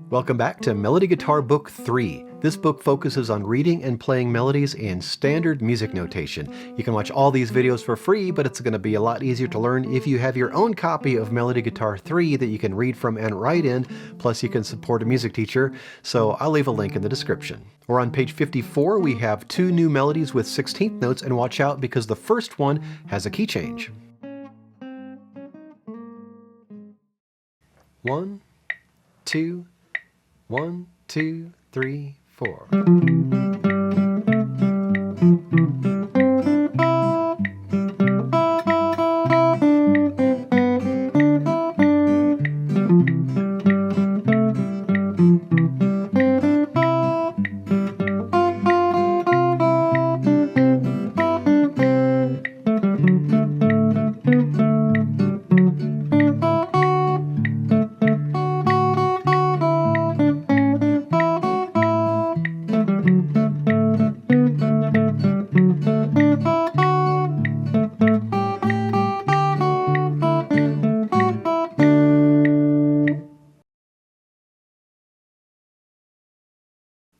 Welcome back to Melody Guitar Book 3. This book focuses on reading and playing melodies in standard music notation. You can watch all these videos for free, but it's going to be a lot easier to learn if you have your own copy of Melody Guitar 3 that you can read from and write in, plus you can support a music teacher, so I'll leave a link in the description. We're on page 54. We have 2 new melodies with 16th notes, and watch out because the first one has a key change. 1, 2, 1, 2, 3, 4.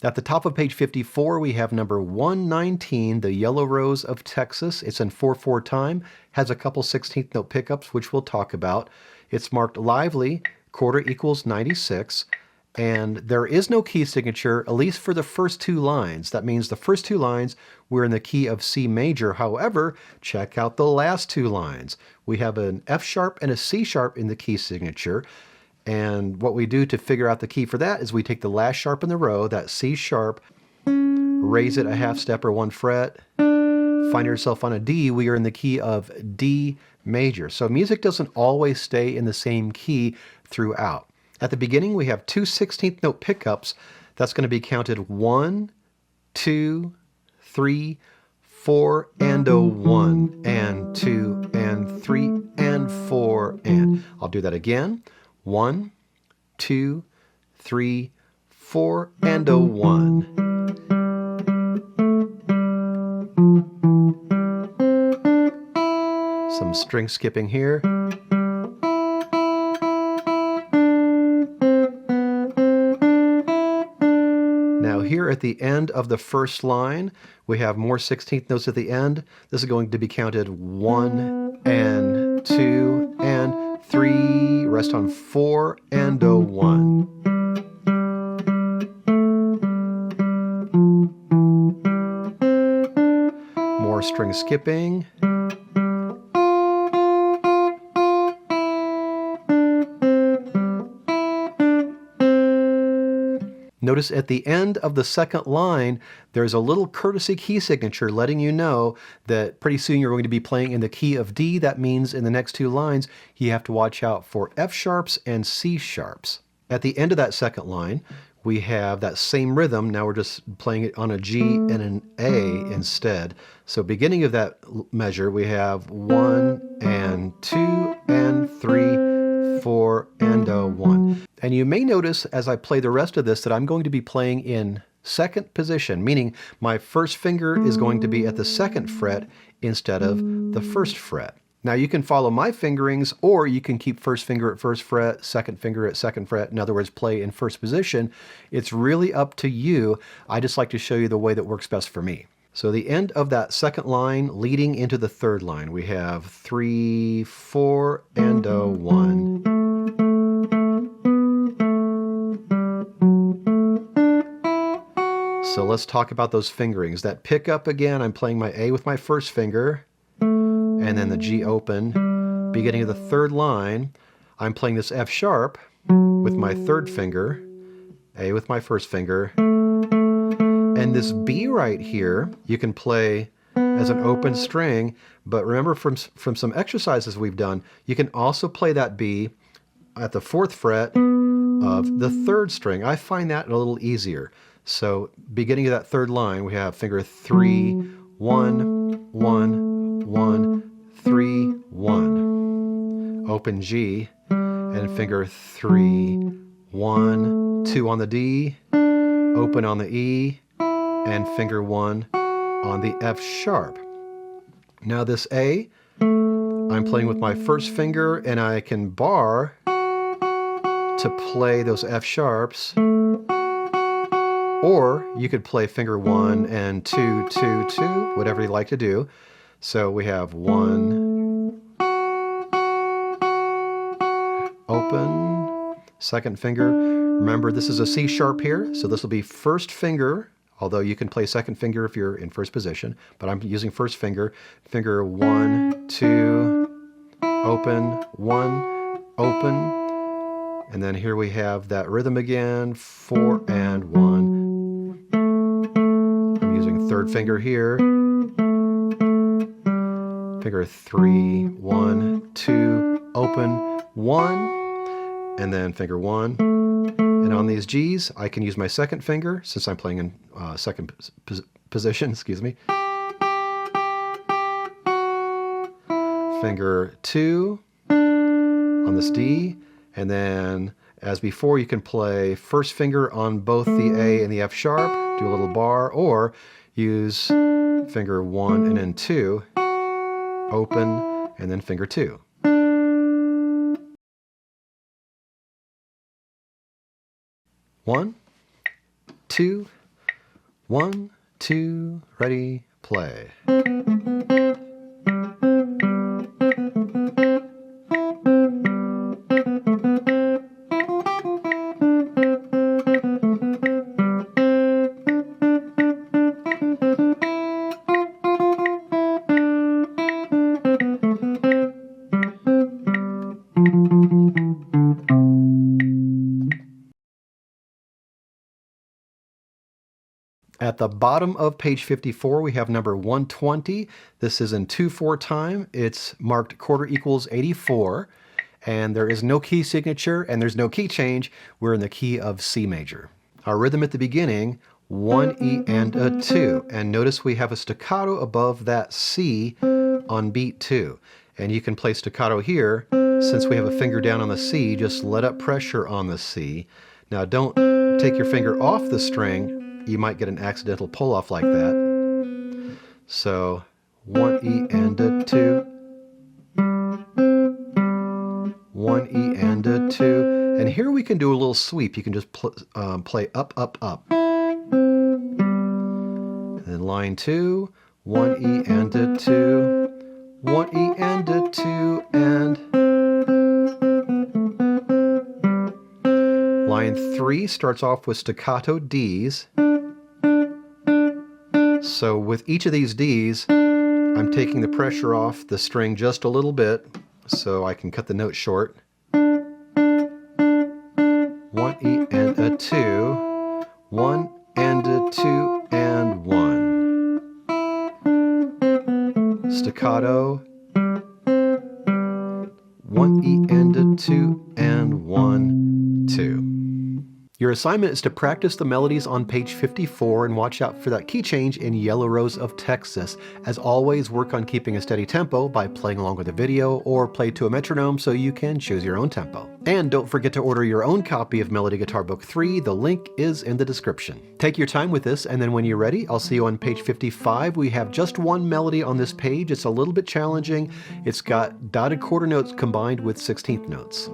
At the top of page 54, we have number 119, the Yellow Rose of Texas. It's in 4/4 time, has a couple 16th note pickups, which we'll talk about. It's marked lively, quarter equals 96, and there is no key signature, at least for the first 2 lines. That means the first 2 lines we're in the key of C major. However, check out the last 2 lines. We have an F sharp and a C sharp in the key signature. And what we do to figure out the key for that is we take the last sharp in the row, that C sharp, raise it a half step or 1 fret, find yourself on a D. We are in the key of D major. So music doesn't always stay in the same key throughout. At the beginning, we have 2 16th note pickups. That's going to be counted 1, 2, 3, 4, and a 1, and 2, and 3, and 4, and. I'll do that again. 1, 2, 3, 4, and a 1. Some string skipping here. Now here at the end of the first line, we have more 16th notes at the end. This is going to be counted 1 and 2 and 3, rest on 4 and a 1. More string skipping. Notice at the end of the second line, there's a little courtesy key signature letting you know that pretty soon you're going to be playing in the key of D. That means in the next 2 lines, you have to watch out for F sharps and C sharps. At the end of that second line, we have that same rhythm. Now we're just playing it on a G and an A instead. So beginning of that measure, we have 1 and 2 and 3, 4, and a 1. And you may notice as I play the rest of this that I'm going to be playing in second position, meaning my first finger is going to be at the 2nd fret instead of the 1st fret. Now you can follow my fingerings, or you can keep first finger at 1st fret, second finger at 2nd fret, in other words, play in first position. It's really up to you. I just like to show you the way that works best for me. So the end of that second line leading into the third line, we have 3, 4, and a 1. So let's talk about those fingerings. That pickup again, I'm playing my A with my first finger, and then the G open. Beginning of the third line, I'm playing this F sharp with my 3rd finger, A with my first finger, and this B right here, you can play as an open string, but remember from some exercises we've done, you can also play that B at the 4th fret of the 3rd string. I find that a little easier. So beginning of that third line, we have finger 3, 1, 1, 1, 3, 1. Open G, and finger 3, 1, 2 on the D, open on the E, and finger 1 on the F sharp. Now this A, I'm playing with my first finger, and I can bar to play those F sharps, or you could play finger 1 and 2, 2, 2, whatever you like to do. So we have 1, open, second finger. Remember, this is a C sharp here, so this will be first finger, although you can play second finger if you're in first position, but I'm using first finger. Finger 1, 2, open, 1, open, and then here we have that rhythm again, 4 and 1. I'm using third finger here. Finger 3, 1, 2, open, 1, and then finger 1. And on these Gs, I can use my second finger, since I'm playing in second position, excuse me. Finger 2 on this D, and then as before, you can play first finger on both the A and the F sharp, do a little bar, or use finger 1 and then 2, open, and then finger 2. 1, 2, 1, 2, ready, play. At the bottom of page 54, we have number 120. This is in 2/4 time. It's marked quarter equals 84, and there is no key signature and there's no key change. We're in the key of C major. Our rhythm at the beginning, 1 E and a 2, and notice we have a staccato above that C on beat 2, and you can play staccato here. Since we have a finger down on the C, just let up pressure on the C. Now don't take your finger off the string. You might get an accidental pull off like that. So 1 E and a 2, 1 E and a 2, and here we can do a little sweep. You can just play up, up, up. And then line 2, 1 E and a 2, 1 E and a 2, and line 3 starts off with staccato Ds. So with each of these Ds, I'm taking the pressure off the string just a little bit so I can cut the note short. 1 E and a 2, 1 and a 2 and 1. Staccato, 1 E and a 2 and 1, 2. Your assignment is to practice the melodies on page 54 and watch out for that key change in Yellow Rose of Texas. As always, work on keeping a steady tempo by playing along with the video or play to a metronome so you can choose your own tempo. And don't forget to order your own copy of Melody Guitar Book 3. The link is in the description. Take your time with this, and then when you're ready, I'll see you on page 55. We have just one melody on this page. It's a little bit challenging. It's got dotted quarter notes combined with 16th notes.